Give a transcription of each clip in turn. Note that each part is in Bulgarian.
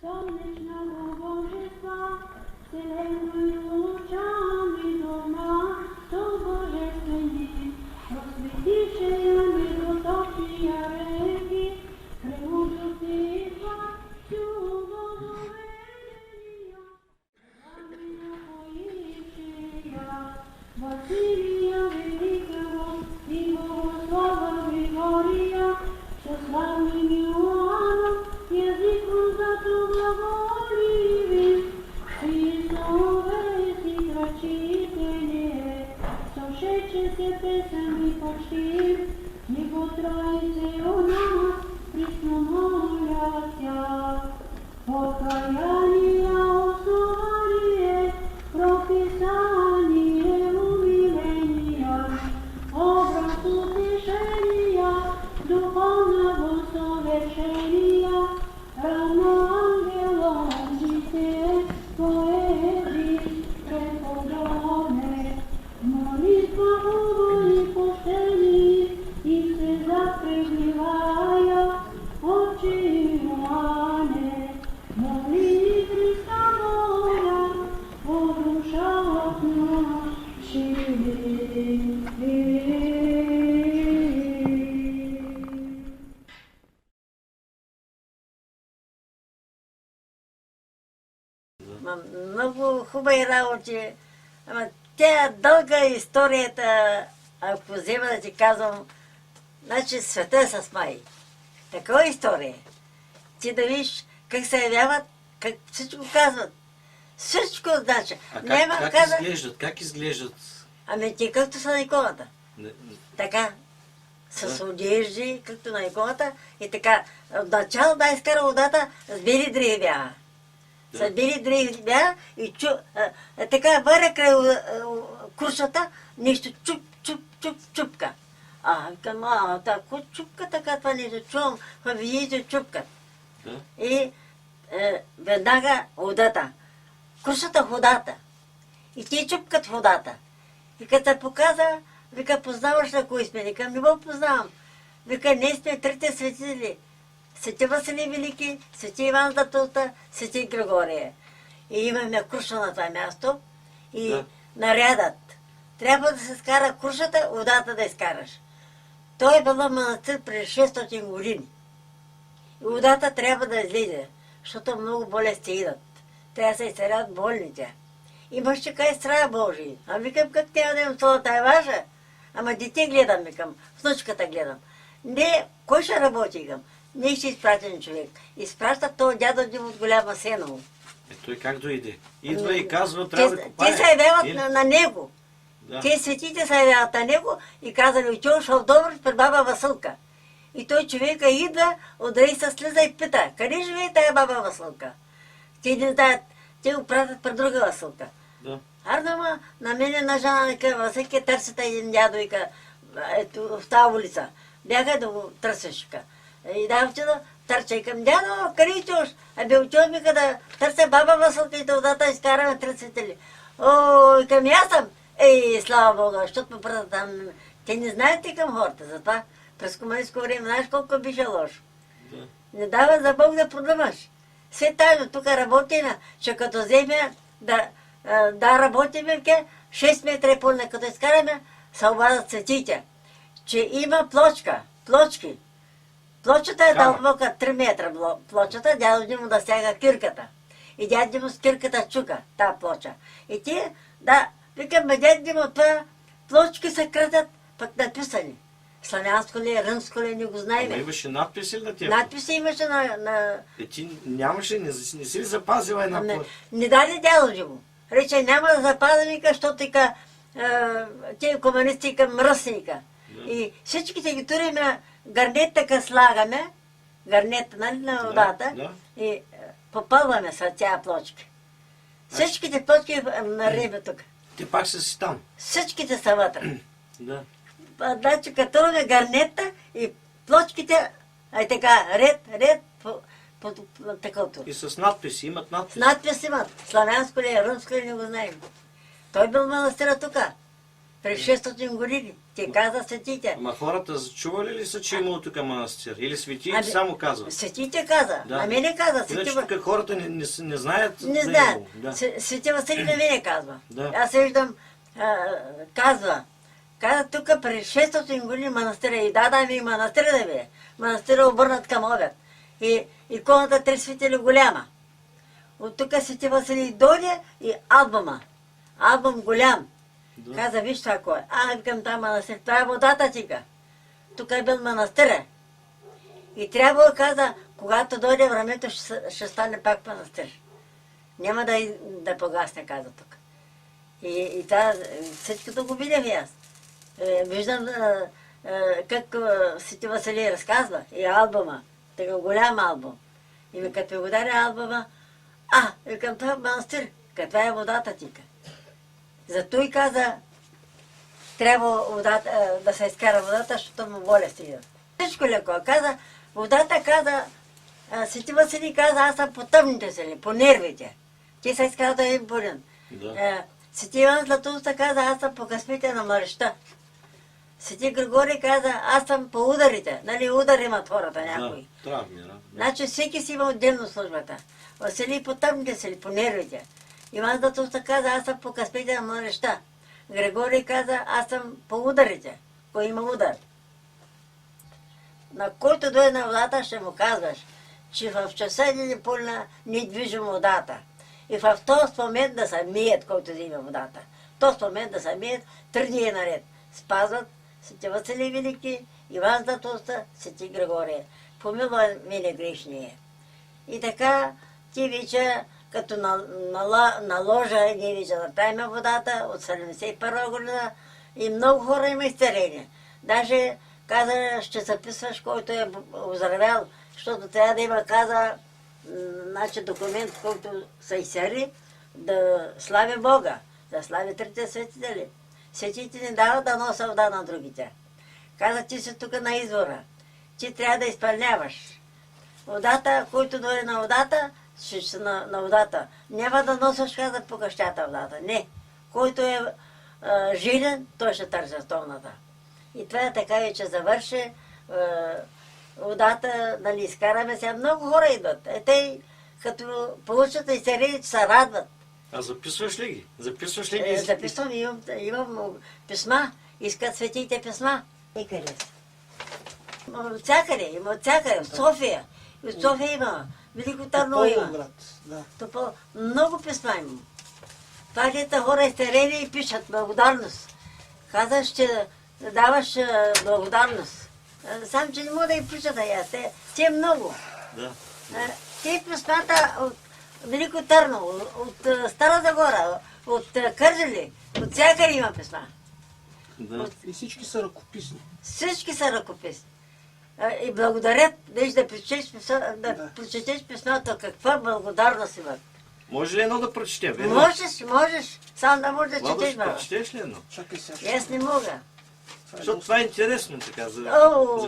Солнечного божества, вселенную лучами дома, то божественный, просветившая мироточия реки, премудростива, всю воду ведения, нами напоившая, Василия Великого и Богослова Григория, со славным Иоанном, языком зато глаголивым, Христове си крачителе, сошедшеся песен и почтим, Него Троице у нас присно моляся. Покаяние, основание, прописание умиления, образ утешения, духовного совершения, равно ангелом житие поэзии преподобне. Молитва уводи пустыни и слеза пригревая очи Иоанне. Моли Христа Бога, о душах наших. Много хубави работи, ама тя дълга историята, ако взема да ти казвам, значи света е с май. Такава история. Ти да видиш как се явяват, как всичко казват. Всичко значи. Как изглеждат? Ами ти както са на иконата. Не- Така. С одежди, както на иконата. И така. Отначало да изкара водата с бели дрехи бяха. С бели дрехи бяха и така варя край куршата, нещо чупка. Викам, тако чупка, така това нещо чувам, видите чупка. Да. И веднага водата. Куршата водата. И те чупкат водата. И като се показа, вика, познаваш ли кои сме? Викам, не го познавам. Вика, ние сме трите светители. Свети Василий Велики, Свети Иван Златоуста, Свети Григория. И имаме круша на това място и нарядът. Трябва да се скара крушата, водата да изкараш. Той е било манастир през 600 години. И водата трябва да излезе, защото много болести идат. Трябва да се изцелят болните. И мъж че кай страх Божий. А викам, как трябва да имам солата е ваша? Ама дете гледам, викам, внучката гледам. Не, кой ще работи, викам? Не ще изпратен човек. Изпраща този дядо Дим от Голяма Сеново. Той как дойде? Идва и казва, трябва да копае. Те се явяват на него. Да. Те светите се явяват на него и казали, отиваш в Добрич при баба Василка. И той човека идва, удари с слеза и пита, къде живее тая баба Василка? Те не знаят, те го пратят при друга Василка. Да. Ардама на мене на жена, вика, Василка търсите един дядо, вика, ето в тази улица. Бяха да го търсиш, вика. И да отида, търча и към дядо, къде отиваш? Абе отивам, вика, да търся баба Василка и да водата изкараме три светили. О, викам, аз съм. Ей, слава Бога, защото ме пратят там. Те не знаете към хората, затова през комунистско време, знаеш колко беше лошо. Да. Не дава за Бог да продумаш. Все тайно, тук работиме, че като вземе да работиме, 6 метра и половина, като изкараме, се обадат цветите. Че има плочки. Плочата е дълбока 3 метра плочата, дядо Димо да стяга кирката. И дядо Димо с кирката чука, тази плоча. И ти, викам, дядо Димо, това плочки се кратят, пък написани. Славянско ли, ръмско ли, не го знаем. Ама имаше надписи ли на тях? Надписи имаше на... Ти нямаше, не си ли запазила една плоча? Не даде дядо Димо. Рече, няма да запазя, вика, защото така тези комунисти към мръсника. И всичките ги туриме, гарнет така слагаме, гарнет, нали, на водата, и попълваме с тя плочки. Всичките плочки на риба тук. Ти пак си там? Всичките са вътре. Да. Значи катуваме гарнета и плочките, така, ред, по такъвто. И с надписи, имат надписи. Надпис имат. Славянско ли, румско ли, не го знаем. Той бил манастира тук. През 600 години. Те каза светите. Ама хората чували ли са, че имало тук манастир? Или светиите Ами, само казват? Светите каза. Да. На мене каза. Иначе тук хората не знаят. Не за знаят. него. Да. Свети Василий на мене казва. Да. Аз виждам, казва тук през 600 години манастира. И да ми манастира да бе. Манастира обърнат към обед. И иконата Три светили голяма. От тук Свети Василий дойде и албума. Албум голям. Да. Каза, виж това кой е. Викам там манастир. Това е водата тика. Тук е бил манастира. И трябва, каза, когато дойде времето, ще стане пак манастир. Няма да погасне, каза тук. И това, всичкото го видях и аз. Виждам как Свети Василий разказва и албума. Така голям албум. И ми като ми го даде албума, викам, това е манастир. Това е водата тика. Зато и каза, трябва да се изкара водата, защото му болести идват. Всичко леко. Каза, водата каза, Свети Василий каза, аз съм по тъмните сили, по нервите. Ти се изкара да им бурен. Да. Свети Иван Златоуста каза, аз съм по късмите на мъжта. Свети Григорий каза, аз съм по ударите. Нали, удар имат хората някои. Да, травми, да. Значи всеки си има отделно службата. Василий по тъмните сили, по нервите. Иван Златоуста каза, аз съм по късмите на мъжта. Григорий каза, аз съм по ударите, кой има удар. На който дойде на водата, ще му казваш, че в часа или полна не движим водата. И в този момент да се мият, който взима водата. В този момент да се мият 3 дни наред. Спазват Свети Василий Велики, Иван Златоуста, Свети Григорий. Помилвай мене грешния. И така ти вече, като наложа, ние вече направим водата от 71 година и много хора има изцеление. Даже каза, ще записваш, който е оздравял, защото трябва да има, каза, значи документ, който се изцели, да слави Бога, да слави трите светители. Светите не дават да носа вода на другите. Каза, ти си тук на извора. Ти трябва да изпълняваш. Водата, който дойде на водата, ще си на водата. Няма да носиш, каза, по къщата водата. Не. Който е жилен, той ще търси столната. И това е така вече завърши. Водата, нали, изкараме сега. Много хора идват. Те, като получат изцеление, се радват. А записваш ли ги? Записваш ли ги? Записвам, имам писма. Искат светите писма. И къде са? От всякъде, има от всякъде. В София. И от София има. Велико Търново има. Да. Много писма имам. Това дета хора изцелени и пишат благодарност. Каза, ще даваш благодарност. Сам, че не мога да ги пишат, те е много. Да. Те писмата от Велико Търново, от Стара Загора, от Кърджали, от всякъде има писма. Да. И всички са ръкописни. Всички са ръкописни. И благодарят, да прочетеш писмата, каква благодарност имат. Може ли едно да прочетем? Можеш. Само да можеш да Владо, четеш, ще баба. прочетеш ли едно? Чакай сега. Аз не мога. Защото това е интересно, така, за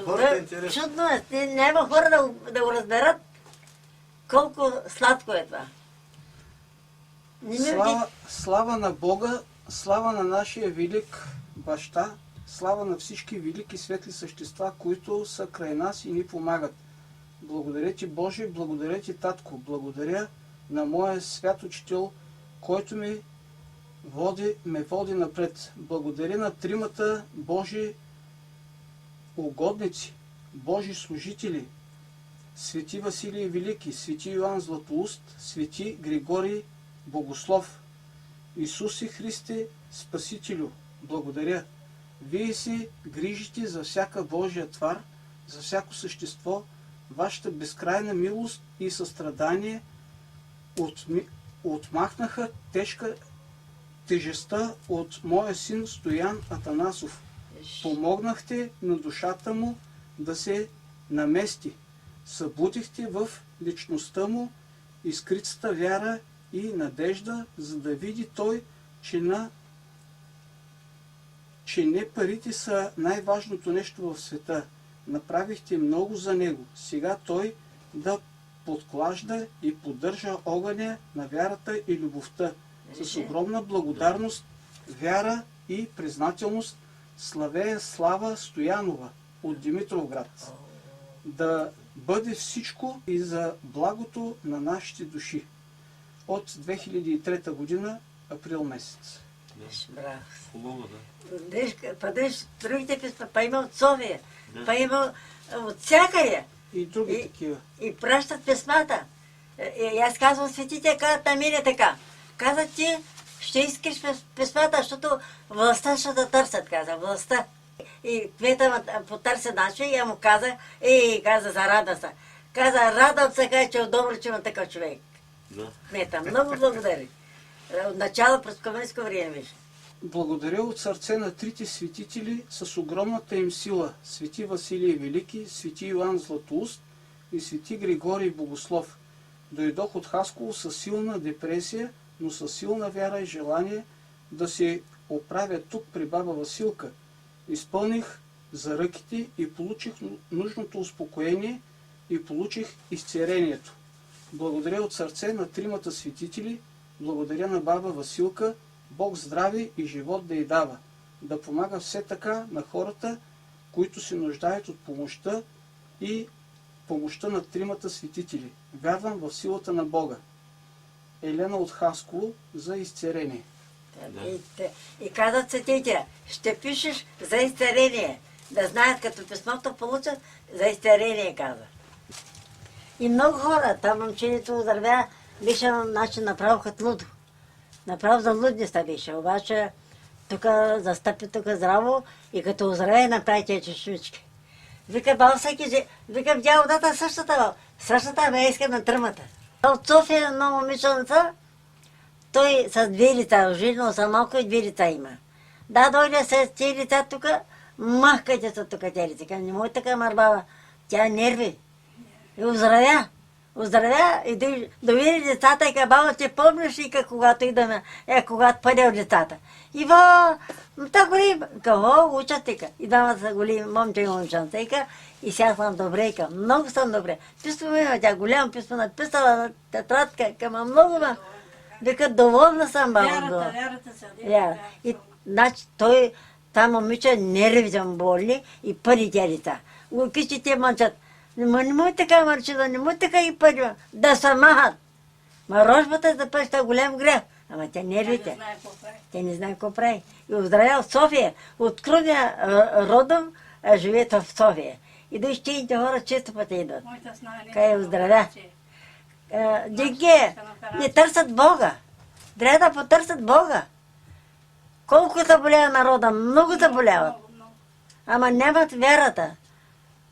хората е интересно. Чудно е. Няма хора да го разберат колко сладко е това. Слава на Бога, слава на нашия велик баща, слава на всички велики светли същества, които са край нас и ни помагат. Благодаря ти, Боже, благодаря ти, Татко, благодаря на моя свят учител, който ме води напред. Благодаря на тримата Божи угодници, Божи служители, Свети Василий Велики, Свети Йоан Златоуст, Свети Григорий Богослов. Исусе Христе, Спасителю, благодаря. Вие се грижите за всяка Божия твар, за всяко същество. Вашата безкрайна милост и състрадание отмахнаха тежестта от моя син Стоян Атанасов. Помогнахте на душата му да се намести. Събудихте в личността му искрицата вяра и надежда, за да види той, че не парите са най-важното нещо в света. Направихте много за него. Сега той да подклажда и поддържа огъня на вярата и любовта. С огромна благодарност, вяра и признателност Славея Слава Стоянова от Димитровград. Да бъде всичко и за благото на нашите души. От 2003 година, април месец. Браво. Хубаво, да. Падеш другите писма, па има от София, па има от всякъде. И други такива. И пращат писмата. И аз казвам, светите казват на мене така. Казват ти, ще искаш писмата, защото властта ще да търсят, каза, властта. И кмета потърся начин и я му каза, каза, зарада се. Каза, радвам се, каза, че е добро, че има такъв човек. Да. Кмета, много благодари. От начало през комунистско време беше. Благодаря от сърце на трите светители с огромната им сила, свети Василий Велики, свети Йоан Златоуст и свети Григорий Богослов. Дойдох от Хасково със силна депресия, но със силна вяра и желание да се оправя тук при баба Василка. Изпълних заръките и получих нужното успокоение и получих изцерението. Благодаря от сърце на тримата светители, благодаря на баба Василка, Бог здраве и живот да й дава, да помага все така на хората, които се нуждаят от помощта и помощта на тримата светители. Вярвам в силата на Бога. Елена от Хасково за изцерение. И казват светите, ще пишеш за изцерение. Да знаят, като писмото получат, за изцерение казва. И много хора, там момченето оздравя, беше направо като лудо. Направо за лудниста беше, обаче тук застъпи тук здраво и като оздравя направи тези чешмички. Вика, бал всеки, вика, видя водата същата ме иска на тръмата. От София едно момиченца, той с две лица, ожидно са малко и две лица има. Да, дойде с тези лица тук, махкайте са тук тези лица. Не може така марбава, тя нерви. И оздравя и довиди децата и баба, че помниш и когато идваме, когато паде от децата. И та голим, учат тека. И двамата са големи момче и момченца. И сега съм добре, много съм добре. Писмо има, тя голямо писмо написала на тетрадка, много ма. Вика, доволна съм, баба. Вярата се. И значи той, там момиче нервите му болни и пъди тя деца. Кичи те мънчат. Не може така, мърчета, не може така и пъди, да се махат. Ма рожбата да пъща е голям грех. Ама тя нервите. Те не знае какво прави. И оздравя в София. От Крудия родом живеят в София. И до изчените хора често пъти идват. Кай оздравя. Диге, не търсят Бога. Трябва да потърсят Бога. Колко заболява народа, много заболяват. Ама нямат вярата.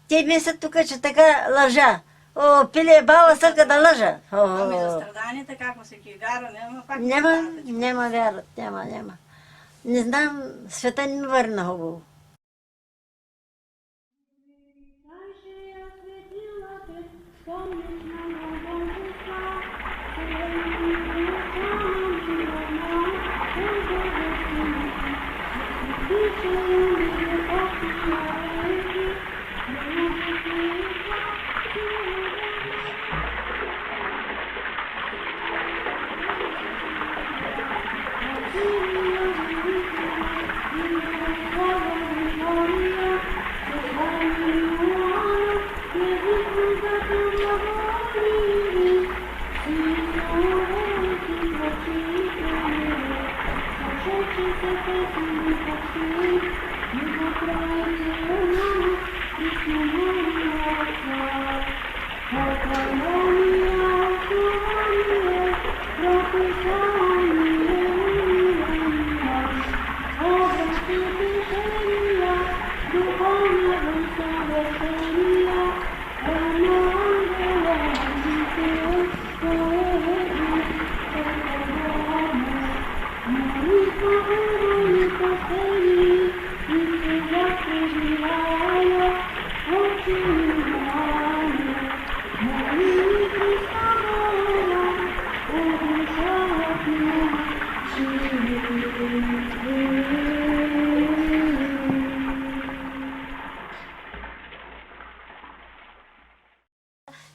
Те мислят тук, че така лъжа. Пиле баба съка да лъжа. Ами за страданията, как се ги вяра, няма пак. Няма вяра, няма. Не знам, света не върна на хубаво.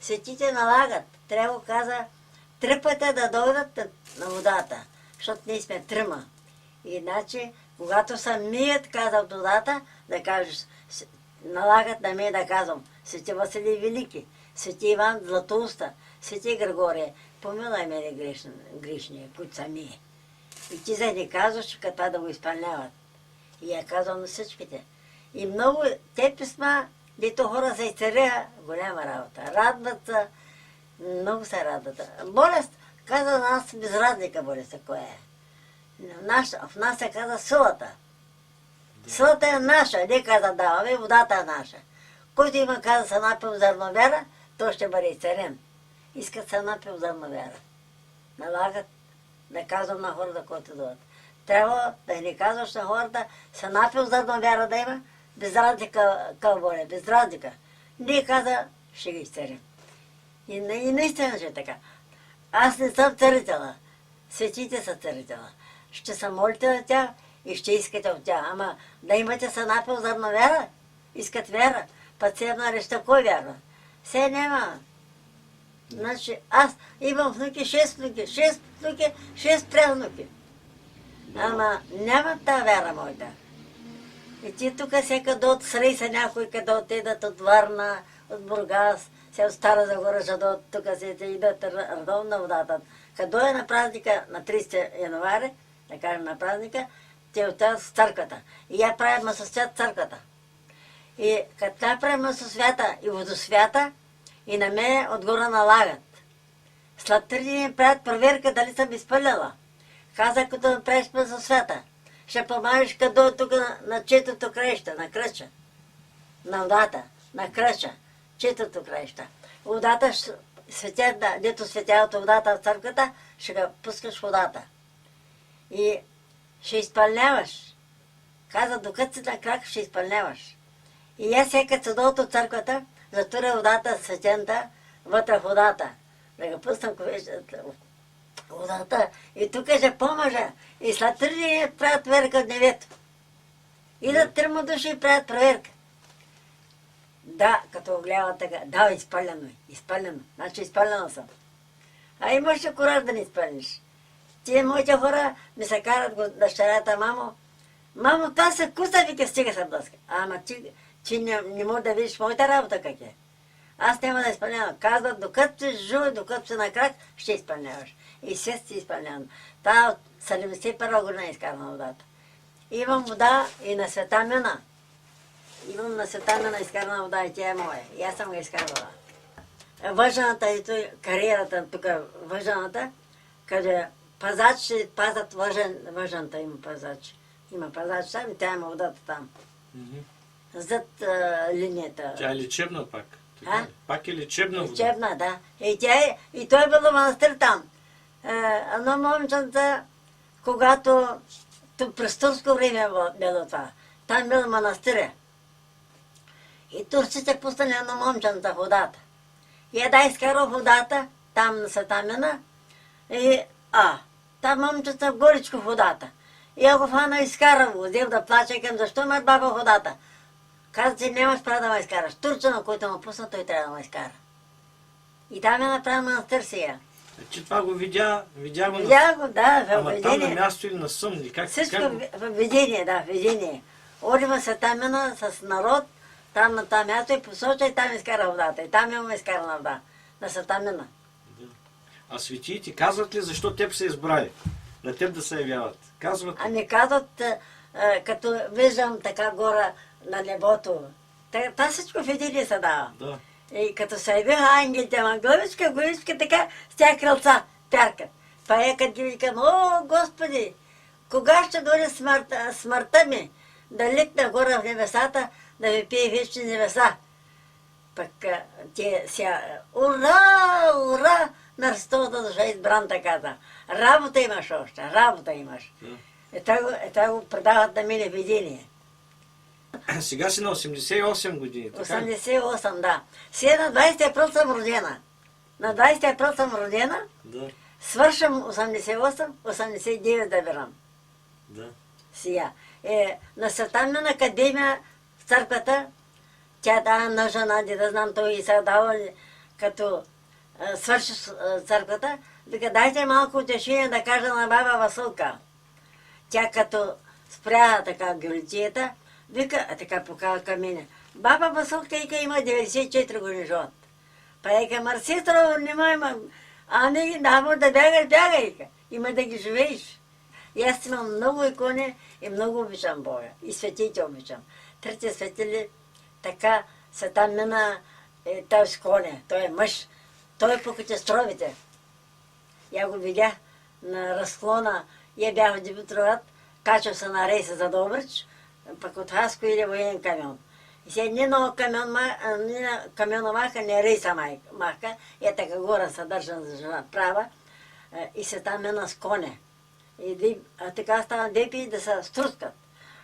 Светите налагат. Трябва, каза, 3 пъти да дойдат на водата, защото ние сме 3. Иначе Когато съм мият казал водата, да кажеш, налагат на мен да казвам, Свети Василий Велики, Свети Иван Златоуста, Свети Григорие, помилай мене грешния, които са мие. И ти за не казваш, че това да го изпълняват. И я казвам на всичките. И много те писма, дето хора се изцаря, голяма работа. Радват се, много се радват. Болест, каза нас без разлика болестта, коя е. В нас се каза силата. Силата е наша, не каза даваме, водата е наша. Който има каза се напил зърновера, той ще бъде изцарен. Искат се напил зърновера. Налагат да казвам на хората, които дойдат. Трябва да не казваш на хората, се напил зърновера да има, без разлика кълбоне, без разлика. Не каза, ще ги изцарим. И наистина ще е така. Аз не съм царителя. Светите са царителя. Ще се молите на тях и ще искате от тях. Ама да имате се напил зърно вера, искат вера. Пациентна реща, кой вярва? Все няма. Значи аз имам внуки, 6 внуки, 6 внуки, 6 правнуки. Ама няма тази вяра моята. И ти тук сега до срей са някой, къде отидат от Варна, от Бургас, се от Стара Загора, защото тук се идат редовно водата. Като е на празника, на 30 януари, да кажем на празника, те отидат в църквата. И я правят масосвят в църквата. И като тя прави масосвята и водосвята, и на мен отгоре налагат. След 3 дни правят проверка дали съм изпълнила. Каза, като направиш масосвята, ще помагаш като тук на четото краища, на кръча. На водата, на кръча, четото краища. Водата светят, дето светят водата в църквата, ще го пускаш водата. И ще изпълняваш. Каза, докато си на крак, ще изпълняваш. И аз сега цедото от църквата, затворя водата, светента, вътре в водата. Да го пуснам водата. И тук ще помажа. И след 3 дни правят проверка от небето. Идат 3 души и правят проверка. Да, като гледат така, да, изпълнено е, изпълнено. Значи изпълнено съм. А имаш ли кураж да не изпълниш? Тие моите хора ми се карат дъщерята, мамо, това се куса, вика, стига се блъска. Ама ти не можеш да видиш моята работа как е. Аз няма да изпълнявам. Казват, докато си жив, докато си на крак, ще изпълняваш. И се си изпълнявам. Та от 71 година изкарна водата. Имам вода и на Света Мина. Имам на Света Мина изкарна вода и тя е моя. И аз съм го изкарвала. Въжената и кариерата тук, въжената, къде пазач ще пазат въжената има пазач. Има пазач там и тя има водата там. Зад линията. Тя е лечебна пак. А? Пак е лечебна вода. Лечебна, да. И той е бил манастир там. Едно момченце, когато през турско време било това, там бил манастир. И турците пуснали едно момченце в водата. И да изкарал водата, там на Света Мина, и там момченце горичко в водата. И я го фана изкарал го, взел да плаче към, защо ме баба водата? Каза, че нямаш право да ме изкараш. Турчина, който му пусна, той трябва да ме изкара. И там е направил манастир сега. Че това го видя го Видя го, да, в Ама там на видение. място или на съмни? Всичко в видение, да, в видение. Одива се там с народ, там на това място и посоча и там изкара водата. И там имаме изкарана вода. На Сатамина. Да. А светиите казват ли защо теб са избрали? На теб да се явяват? Казват. Ами казват, като виждам така гора на небото, това всичко в видение се дава. Да. И като се явиха ангелите, ама главичка, така, с тях крълца пяркат. Това е като ги викам, о, Господи, кога ще дойде смъртта ми, да литна горе в небесата, да ви пие вечни небеса. Пък те сега, ура, на Христовата душа избран така да. Работа имаш още, работа имаш. Да. Това го предават на мене видение. Сега си на 88 години, така? 88, да. Сега на 20 април съм родена. На 20 април съм родена, Да, свършам 88, 89 да берам. да. Сега. На Светана академия в църквата, тя дава на жена, да знам, той и се дава, като свърши църквата, вика, дайте малко утешение да кажа на баба Василка. Тя като спря така гюлетията, вика, така показва към мене. Баба Басулка има 94 години живот. Па вика, Марситро, немай, ами, да бягай, има да ги живееш. И аз имам много икони и много обичам Бога. И светите обичам. Трети светили, така, света мина, той с коня, той е мъж, той е по катастрофите. Я го видях на разклона, я бях в Димитровград, качва се на рейса за Добрич, пък от Хаско иде военен камион. И сега ни на камиона маха, не рейса маха, така гора се държа за жена права, и се там мина с коня. А така стана депи да се струскат.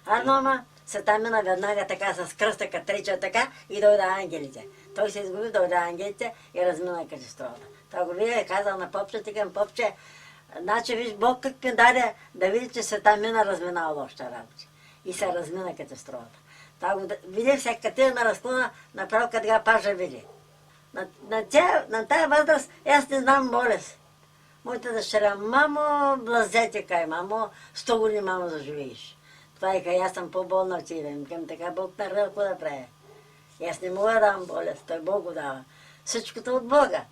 Ама се там мина веднага така с кръста, като треча така и дойде ангелите. Той се изгуби, дойде ангелите и размина катастрофата. Той го видя и казал на попче, така попче, значи виж Бог как ми даде да види, че се там мина разминава лошата работа. И се размина катастрофата. Той го видя всяка тия на разклона, направо като ga пажа види. На тая възраст аз не знам болест. Моята дъщеря, мамо, блазете кай, мамо, 100 години, мамо, заживееш. Това е кай, аз съм по-болна от тебе. Към така Бог наред, какво да прави? И аз не мога да давам болест, той Бог го дава. Всичкото от Бога.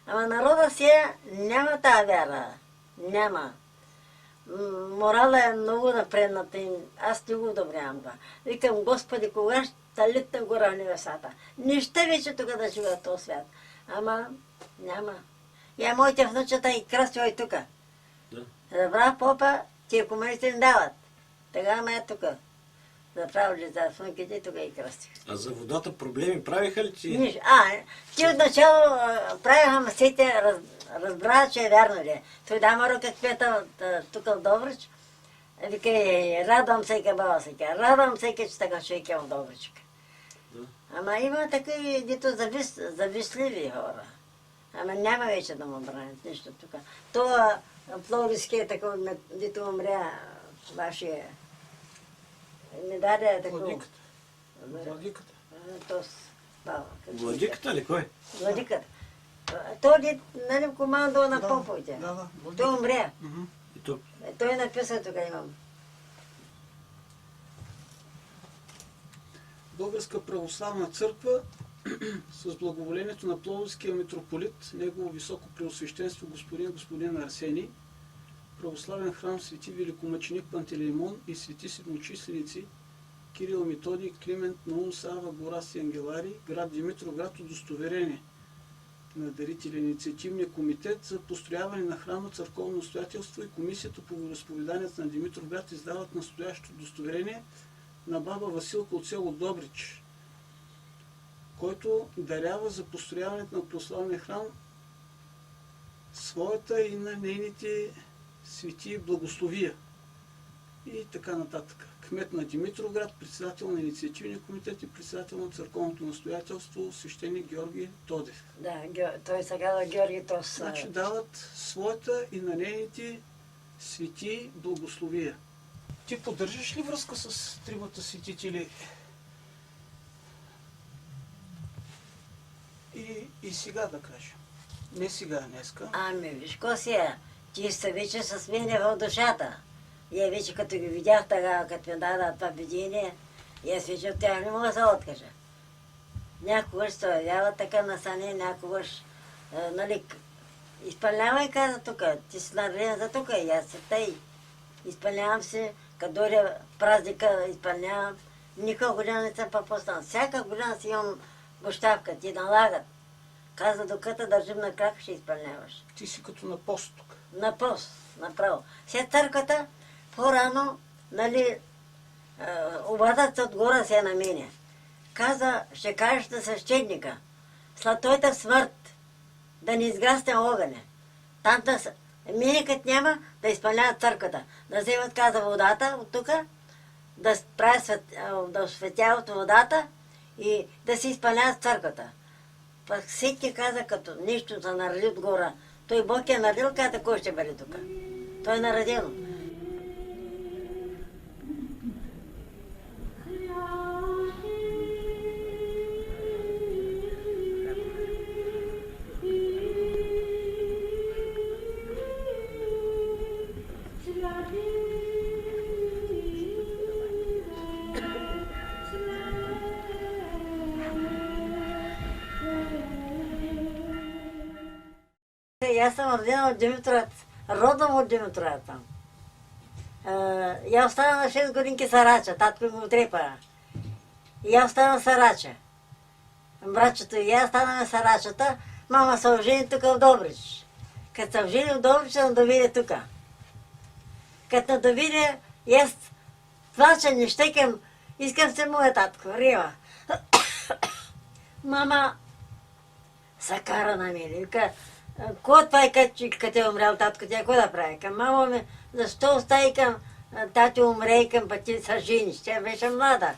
Ама народа си няма тази вяра. Няма. Морала е много напредната и аз не го одобрявам това. Викам, Господи, кога ще литна гора в небесата? Нищо вече тук да живея в този свят. Ама няма. Я моите внучата и кръстила и тука. Забрах попа, тия комунисти не дават. Тега ме е тука. Заправо ли за внуките, тука и кръстих. А за водата проблеми правиха ли ти? Нищо. Ти отначало правиха масите, разбра, че е вярно ли. Той дама рука кмета тук в Добрич. Вика, радвам се, баба се, радвам се, че така човек е в Добричка. Ама има такива, дето завистливи хора. Ама няма вече да му бранят нищо тук. Това Пловдивския такова, дето умря вашия, ми даде такова. Владиката. Владиката ли кой? Владиката. Той нали командува на поповите. Да, Той умря. И тук. Той написа тук имам. Българска православна църква с благоволението на Пловдивския митрополит, негово високо преосвещенство господин Арсений, православен храм свети великомъченик Пантелеймон и свети седмочисленици Кирил, Методий, Климент, Наум, Сава, Горас и Ангелари, град Димитровград, удостоверение на дарителя инициативния комитет за построяване на храма църковно настоятелство и комисията по вероизповеданието на Димитровград издават настоящото удостоверение на баба Василка от село Добрич, който дарява за построяването на православния храм своята и на нейните свети благословия. И така нататък. Кмет на Димитровград, председател на инициативния комитет и председател на църковното настоятелство, свещеник Георги Тодев. Да, той се казва Георги Тос. Значи дават своята и на нейните свети благословия. Ти поддържаш ли връзка с тримата светители? И сега да кажем. Не сега, днеска. Ами, виж, ко си е? Ти са вече с мене в душата. И вече като ги видях така, като ми даде това видение, и аз вече от тях не мога да се откажа. Някогаш се явява така насане, някогаш, нали, изпълнявай каза тук, ти си нареден за тук, и аз се тъй. Изпълнявам се, като дойде празника, изпълнявам. Никога година не съм пропуснал. Всяка година си имам гощавка, ти налагат. Каза, докато държим на крак, ще изпълняваш. Ти си като на пост тук. На пост, направо. След църквата, по-рано, нали, обадът отгоре се на мене. Каза, ще кажеш на свещеника, след твоята смърт, да не изгасне огъня. Там миникът няма да изпълняват църквата. Да вземат, каза, водата от тук, да осветяват водата и да се изпълняват църквата. Пък всеки каза, като нищо се нареди отгоре. Той Бог е наредил, каза, кой ще бъде тук. Той е наредил. и аз съм родена от Димитровец, родом от Димитровец съм. Я остана на 6 годинки Сарача, татко ми отрепа. И я остана Сарача. Братчето и аз станаме Сарачата, мама се ожени тук в Добрич. Като се ожени в Добрич, съм довиде тук. Като на довиде, и аз плача, не щекам, искам се моя татко, рева. Мама се кара на мене, вика, ко това е като е умрял татко, тя какво да прави? Към мамо ми, защо остави към тати умре и към пъти се жениш? Тя беше млада.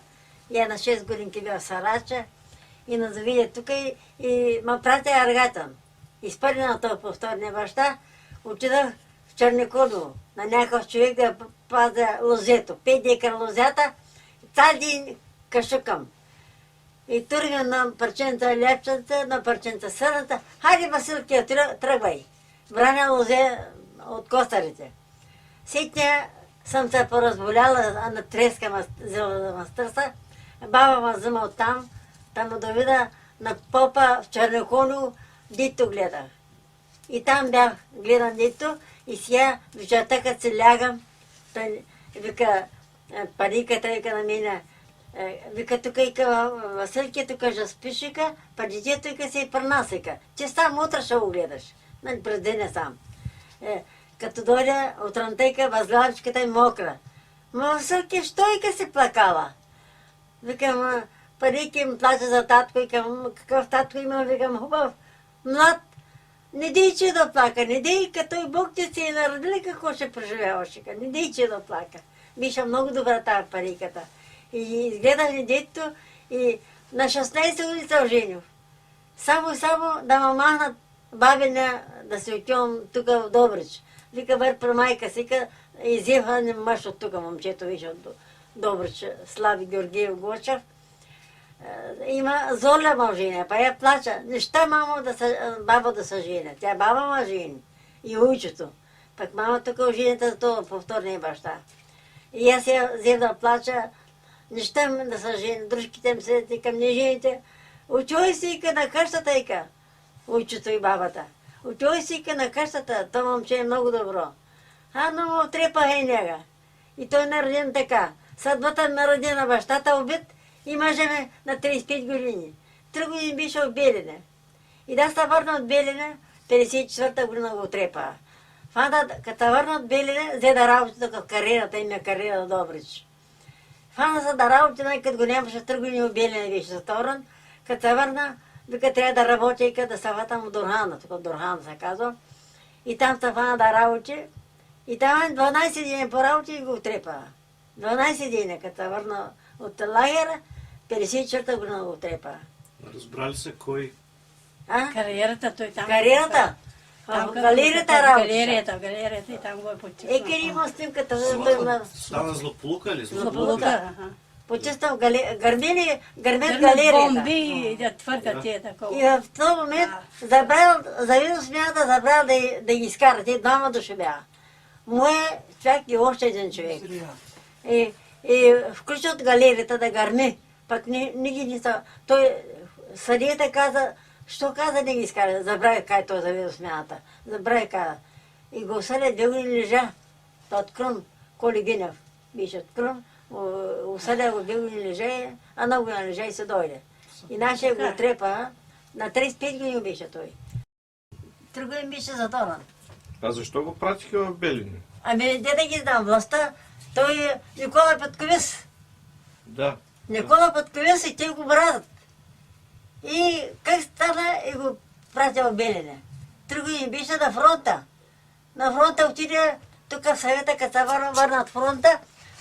Я на 6 годинки бях в Сарача и на завиде тук и ме прати Аргатан. Изпърли на този повторния баща, отидах в Черникодово на някакъв човек да пазя лозето. 5 декара лозята, цял ден кашукам. И тургам на парченца лепченца, на парченца сърната. Хайде, Василки, тръгвай. Браня лозе от костарите. Сетня съм се поразболяла, а на треска взела да ме стърса. Баба ме взема оттам, там ме доведа на попа в Черниконово, дето гледах. И там бях, гледам дето, и сега вечерта, като се лягам, той вика, париката вика на мене, вика тук вика Василки, тук ще спиш, вика, па детето вика се и при нас, вика. Че сам утре ще го гледаш. През деня сам. Като дойде от рантейка, възглавичката е мокра. Ма Василки, що вика се плакала? Викам, парики им плача за татко, викам, какъв татко има, викам, хубав, млад. Не дей, че да плака, не дей, като и Бог ти си е народили, какво ще преживяваш, не дей, че да плака. Биша много добра тази париката. И изгледах ли детето и на 16 години се оженил. Само да ме махнат бабина да се отивам тук в Добрич. Вика, бър при майка си, изеха не мъж от тук, момчето, виж от Добрич, Слави Георгиев Гочев. Има Золя ме оженя, па я плача. Неща мамо баба да се женя. Тя баба ме жени и учето. Пък мама тук оженята за това повторния баща. И аз я взех да плача, неща да се жени, дружките ми седят към не жените. Учой си на къщата, ика, учето и бабата. Учой си на къщата, то момче е много добро. Но му трепа е нега. И той е народен така. Съдбата на родена бащата убит и мъжа ми на 35 години. 3 години беше в Белене. И да се върна от Белене, 54-та година го трепа. Като се върна от Белене, взе да работи тук в кариерата, има кариера в Добрич. Фана се да работи, като го нямаше 3 години в Белене беше затворен. Като се върна, вика трябва да работи и да се върна в Дурхана, тук в Дурхана се казва. И там се фана да работи. И там 12 дни по работи и го трепа. 12 дни, като се върна от лагера, 54-та година го трепа. Разбрали се кой? Кариерата той там. Кариерата? В галерията работи. В галерията и там го е почистил. Къде има снимката? Стана злополука ли? Злополука. Почистил гърмет галерията. Бомби да твърдят тия такова. И в този момент завидно смята, забрал да ги изкара. Те двама души бяха. Моя човек и още един човек. И включи от галерията да гърми. Пък не ги не са. Той съдията каза, що каза не ги изкара. Забрави кай той завидно смята. Забрави каза. И го съдя 2 години лежа. От Крум, Коли Гинев беше от Крум. Усъдя го 2 години лежа, а на година лежа и се дойде. И нашия го трепа, на 35 години беше той. 3 години беше затворен. А защо го пратиха в Белене? Ами, де да ги знам, властта, той е Никола Петковис. Да. Никола Петковис и те го братят. И как стана и го пратя в Белене. 3 години беше на фронта. На фронта отиде тук в съвета, като се върна от фронта,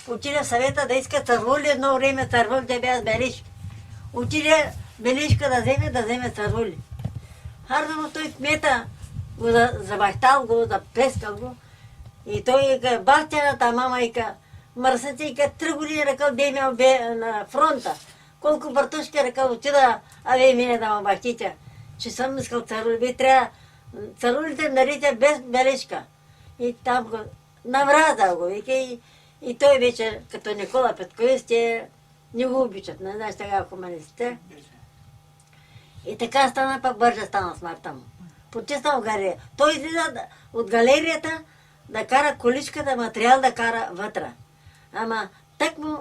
отиде в съвета да иска цървули, едно време цървулите бяха с белиш. Отиде белишка да вземе цървули. Харно той кмета го забахтал го, заплескал го. И той ка бахтяната мама ика, мърсата ика 3 години ръкал беме на фронта. Колко братушки ръкал отида, мене да ме бахтите. Че съм искал цървули, трябва цървулите нарите без бележка. И там го навразал го, вика и той вече, като Никола Петковис, те не го обичат, не знаеш сега комунистите. И така стана, пък бързо стана смъртта му. Потиснал галерия. Той излиза от галерията да кара количката, материал да кара вътре. Ама так му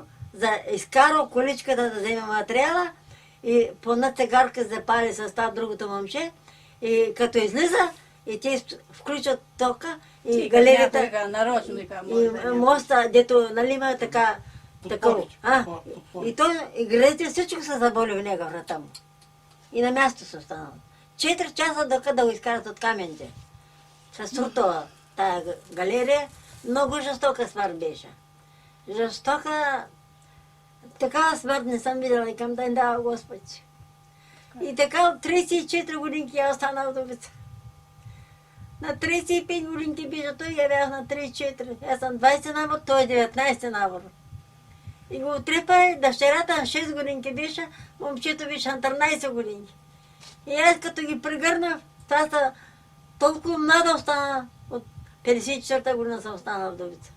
изкарал количката да вземе материала и по една цигарка запали с това другото момче и като излиза и те включат тока и галерията нарочно вика, и моста, дето нали има така такова. И той, и градите всичко се заболи в него врата му. И на място се останал. 4 часа докато да го изкарат от камените. С трутова тая галерия, много жестока смърт беше. Жестока, такава смърт не съм видела и към да им дава Господи. И така от 34 годинки я остана вдовица. На 35 годинки беше той, я бях на 34. Аз съм 20 набор, той е 19 набор. И го отрепа, дъщерята на 6 годинки беше, момчето беше на 13 годинки. И аз като ги прегърнах, това са толкова млада остана, от 54-та година съм останала вдовица.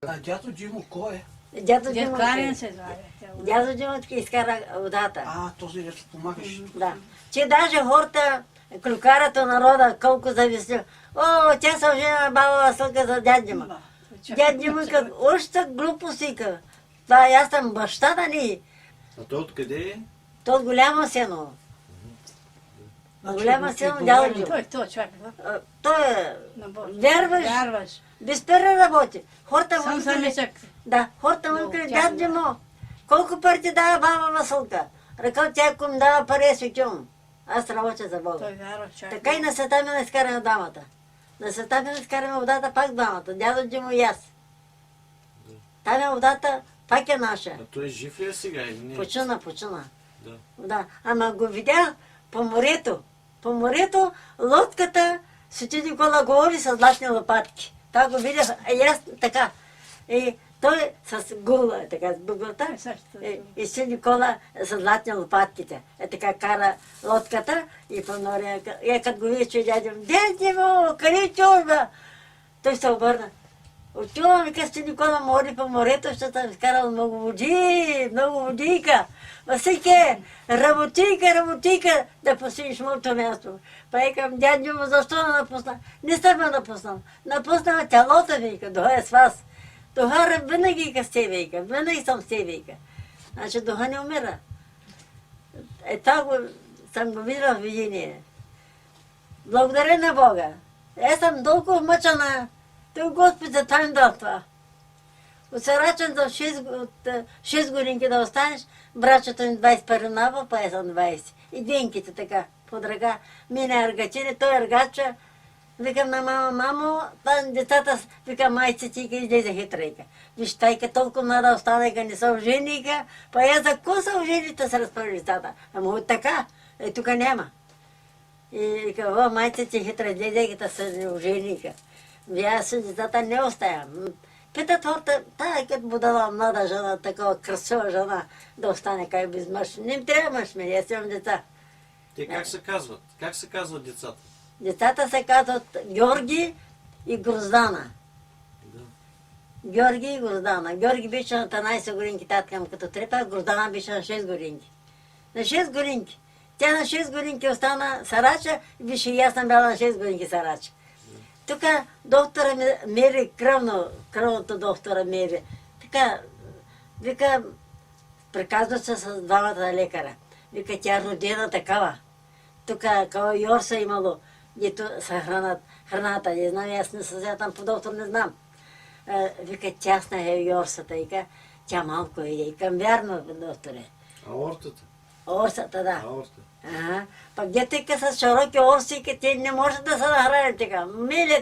А дядо Джимо кой е? Дядо Дед Джимо, Кларен се звали. дядо Джимо изкара водата. А, този дето помагаш. Да. Че даже хората, клюкарата народа, колко зависли. О, тя се ожена баба Василка за дядо Джимо. Дядо Джимо вика, още глупост вика. Това аз съм бащата ни. А той откъде е? То от голямо сено. Значи, Голямо сено дядо Джимо. Той човек, Той е, на Бог. вярваш, Вярваш. безперервно работи. Хората Сам му съм викали, мисък. да, хората му Много викали, тясно. дядо Джимо, колко пари ти дава баба Василка? Ръкал тя, ако ми дава пари, светюм. Аз работя за Бога. Той вярва, човек. Така и на света ми изкараме дамата. На света ми изкараме водата пак двамата. Дядо Джимо и аз. Там е водата пак е наша. А той жив ли е сега или не? Почина. Да. Да. Ама го видя по морето. По морето лодката Свети Никола говори с златни лопатки. Та го видях, и аз така. И той с гула, така с буглата. И Свети Никола с златни лопатките. Така кара лодката и по море. И като го видя, че дядо, къде чужба? Той се обърна. Отивам, вика Свети Никола мори по морето, защото съм изкарал много водика. Василке, работийка, да посидиш моето място. Па викам, дядо му, защо не напусна? Не съм ме напуснал. Напуснала тялото, вика, духа е с вас. Духа винаги с тебе, вика, винаги съм с тебе, вика. Значи духа не умира. Това съм го видела в видение. Благодаря на Бога. Аз съм толкова мъчена. Той Господ за това им дал това. От Сарачен до 6 годинки да останеш, брачето ми 21 набор, па аз съм 20. И денките така, под ръка. Мине аргачини, той аргача. Викам на мама, мамо, там децата, викам майце ти, излезе хитрайка. Виж, тайка толкова млада останайка, не са оженика, па я за ко са ожените се разпори децата. Ама от така, тук няма. И вика, майце ти хитра, излезе, се оженика. Аз децата не оставям. Питат хората, тая като му дала млада жена, такава красива жена, да остане кай без мъж. Не им трябва мъж ми, аз имам деца. Те как се казват? Как се казват децата? Децата се казват Георги и Гроздана. Да. Георги и Гроздана. Георги беше на 13 годинки, татка му като трепа, Гроздана беше на 6 годинки. На 6 годинки. Тя на 6 годинки остана Сарача, беше и аз съм бяла на 6 годинки Сарача. Тук доктора мери, кръвното доктора мери. Така, вика, приказва се с двамата лекара. Вика, тя родена такава. Тук кава Йорса имало, дето са храната. Не знам, аз не съм там по доктор, не знам. Вика, тясна е Йорсата. Вика, тя малко е. Викам, вярно, докторе. Аортата? Орсата, да. Аорта. Ага. Пък детейка с широки орси, те не може да се нахранят така.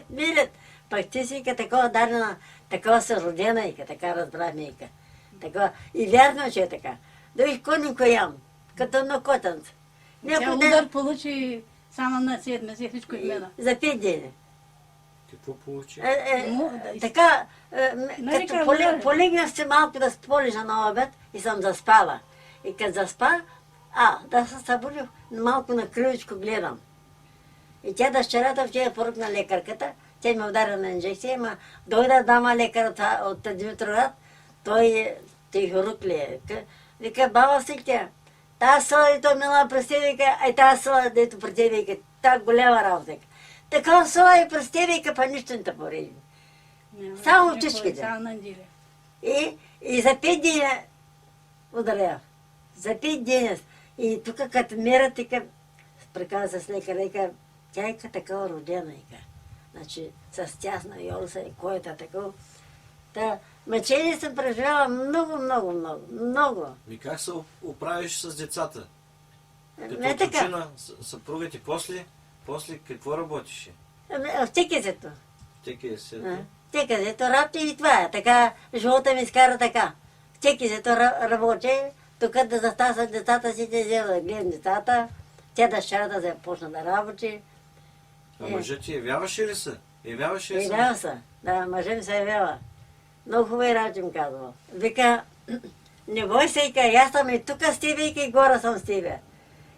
Милят. Пък ти си такова дадена, такова се родена, така разбрахме ика. Такова. И вярно, че е така. Да виж конинко ям, като на котънца. Тя удар получи само на седмица, всичко измена. За 5 дни. Какво получи? Така, Нарека като удар. полегнах се малко да полежа на обед и съм заспала. И като заспа, да се събудих, малко на криличко гледам. И тя дъщерята вчера поръкна лекарката, тя ме удари на инжекция, ама дойде дама лекар от Димитроград, той хирург ли е. Вика, баба си тя, тази села, дето мила през тебе, вика, тази села, дето през тебе, вика, тази голяма работа. Такава села и през тебе, вика, па нищо не те пореди. Само чичките. Само на неделя. И за 5 дни ударя. За 5 дни. И тук като мерят, така, приказа с лекар, вика, тя е такава родена, вика. Значи, с тясна йолса и коята такова. Та, мъчение съм преживяла много. И как се оправиш с децата? Не Като така. отучена съпруга ти после какво работише? В текезето. Теки се. Текезето работи и това е. Така, живота ми скара така. В текезето работи, тук да застаса децата си, те взела да гледам децата. Тя дъщерята започна да работи. А мъжът ти явяваше ли се? Явяваше ли се? Явява се. Да, мъжът ми се явява. Много хубави работи ми казва. Вика, не бой се, вика, аз съм и тук с тебе, и горе съм с тебе.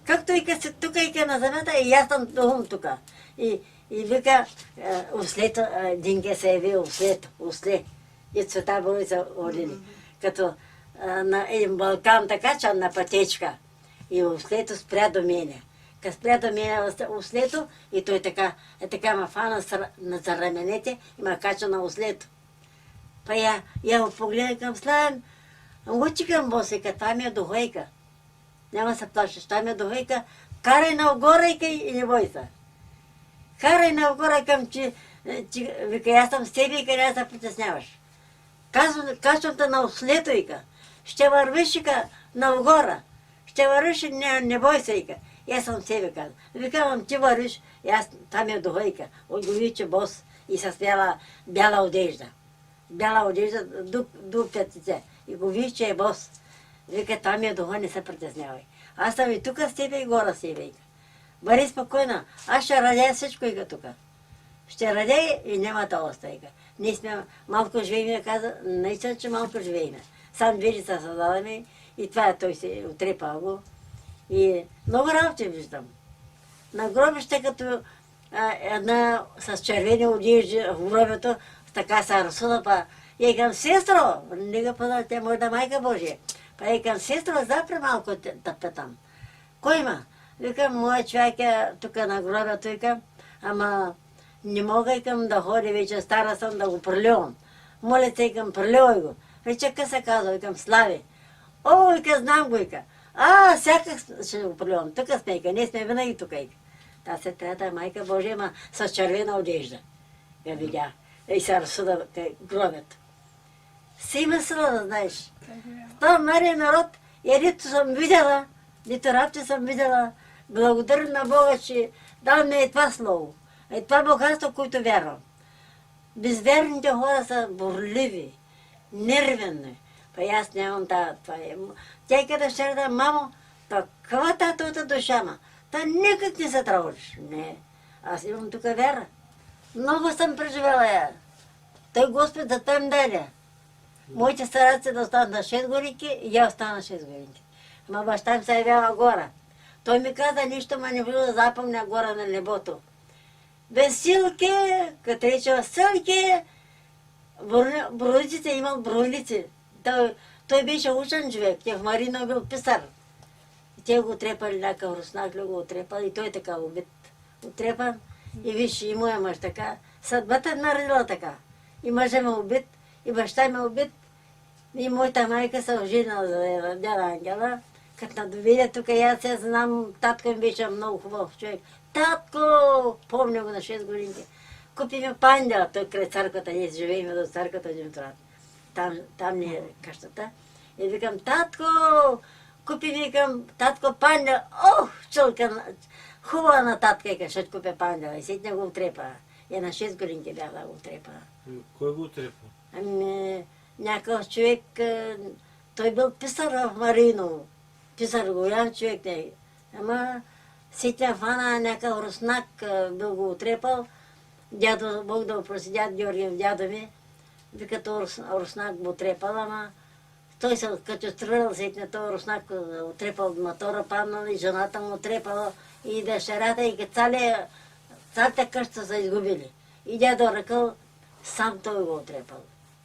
Както вика си тук, вика на земята, и аз съм долу тук. И вика, услед, Динке се яви, услед. И Цвета Борица Олини. Като на един Балкан така, че на пътечка. И услето спря до мене. Като спря до мене услето, и той така ме фана за раменете и ме кача на услето. Па я го погледа към Славен, учи към босика, това ми е духойка. Няма се плашиш, това ми е духойка. Карай нагоре и не бой се. Карай нагоре към, че вика, аз съм с тебе и къде се притесняваш. Качвам те на услето, вика. Ще вървиш, вика, нагоре. Ще вървиш, не бой се, вика. И аз съм с тебе, каза. Викавам, ти вървиш, и аз, това ми е духойка. Отговори, че бос и с бяла одежда. Бяла одежда до петице. И го виж, че е бос. Вика, това ми е духа, не се притеснявай. Аз съм и тук с тебе и горе с тебе. Бъди спокойна. Аз ще радя всичко и тук. Ще радя и няма да остайка. Ние сме малко живеем, каза, наистина, че малко живеем. Сам види се създаваме и това той се отрепа го. И много работи виждам. На гробище като една с червени одежди в гробето, така се разсуда, па я към сестро, не го познава, тя моята майка Божия. Па я към сестро, запре малко да питам. Кой има? Викам, моят човек е тук на гробето, викам, ама не мога викам да ходи вече, стара съм да го проливам. Моля те, викам, проливай го. Вече къде се казва, викам, Слави. О, вика, знам го, вика. Всякак ще го проливам. Тук сме, вика, ние сме винаги тук, вика. Та сестрата майка Божия, ама с червена одежда. Я видях. И се разсуда гробят. Си има сила да знаеш. Това Мария народ, нито съм видела, нито работи съм видела. Благодаря на Бога, че дал ми е това слово. Е това богатство, което вярвам. Безверните хора са борливи, нервени. Па аз нямам това. Тя и като ще да, мамо, каква татовата душа ма? Та никак не се трауиш. Не, аз имам тук вяра. Много съм преживела я. Той Господ да там даде. Моите стараци да останат на 6 годинки и я остана на 6 годинки. Ама баща ми се явява горе. Той ми каза, нищо ме не влиза да запомня горе на небото. Без силки, като рече силки, броиците имал бройлици. Той беше учен човек, тя в Марина бил писар. И те го трепали, някакъв руснак го отрепал и той така убит. Отрепан и виж, и моя мъж така. Съдбата наредила така. И мъжа ме убит, и баща ме убит, и моята майка се оженила за дяда Ангела. Като надовидя тук, аз се знам, татко ми беше много хубав човек. Татко! Помня го на 6 годинки. Купи ми пандела, той край църквата, ние живеем до църквата Димитроград. Там не е къщата. И викам, татко, Купи, викам, татко, панда. Ох, чулка, хубава на татка, вика, ще купя панда. И сетне го утрепа. Я на 6 годинки бях да го утрепа. Кой го отрепа? Ами, някакъв човек, той бил писар в Марино. Писар, голям човек не. Ама сетя фана някакъв руснак, бил го отрепал. Дядо, Бог да го проси, дядо Георгиев, дядо ми, вика, то руснак го отрепал, ама той се качеструвал, сетня, той руснак отрепал мотора, паднал и жената му отрепала и дъщерята и цялата къща са изгубили. И дядо ръкъл, сам той го отрепал.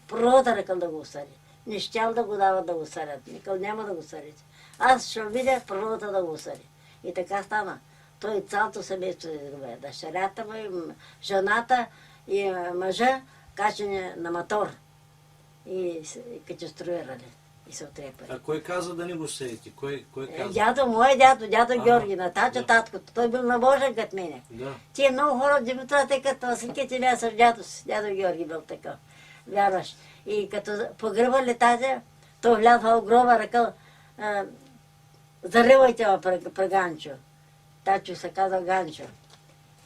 Пророта ръкъл да го усъди. Не щял да го дават да го съдят. Никъл няма да го съдите. Аз ще видя пророта да го усъди. И така стана. Той цялото семейство изгубя. Дъщерята му, и жената и мъжа качени на мотор. И качеструирали. И се отрепали. А кой каза да не го седите? Кой каза? Дядо, мой дядо Георги, на таткото. Той бил набожен като мене. Да. Тия много хора в Димитра, те като синките бяха с дядо си. Дядо Георги бил такъв. Вярваш. И като погребали тази, той влязва в гроба, ръкъл, заривайте при Ганчо. Тачо се казва Ганчо,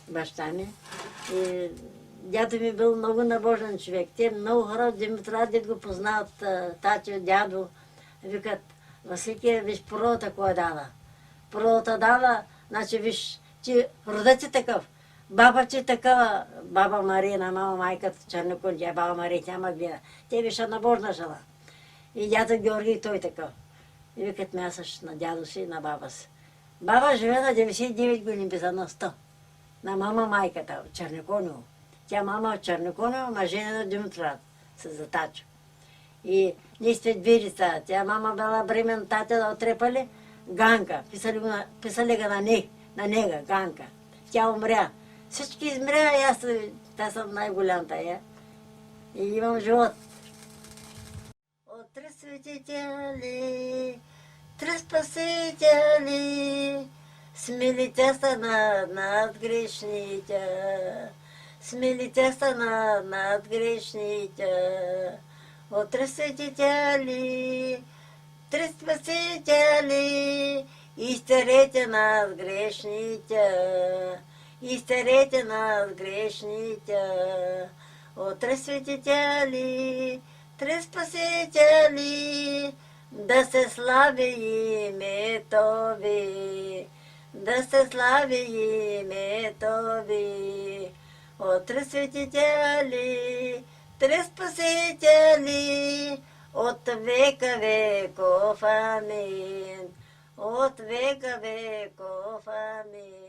баща ми. И дядо ми бил много набожен човек. Те много хора от Димитра, дед го познават, тачо, дядо. Викат, Василке, виж пророта кой дава. Пророта дава, значи виж, че родът си такъв. Баба ти такава, баба Марина, мама майката Чернокончия, баба Мария, тя ма гледа. Те беше набожна жена. И дядо Георги и той такъв. И викат мясаш на дядо си и на баба си. Баба живе на 99 години, без на 100. На мама майката от Черноконио. Тя мама от Черноконио, ма жена на Димитрат, с затачо. И ние сме две деца. Тя мама била бремен, татя да отрепали Ганка. Писали го на нега, Ганка. Тя умря. Всички измря и аз съм най-голямата. И имам живот. От три светители, три спасители, смелите са над грешните, смелите са над грешните. От три светители, три спасители, изтерете нас грешните, изтерете нас грешните. От три светители, три спасители, да се слави името ви, да се слави името ви. От три светители, три спасители, от века веков, амин. От века веков, амин.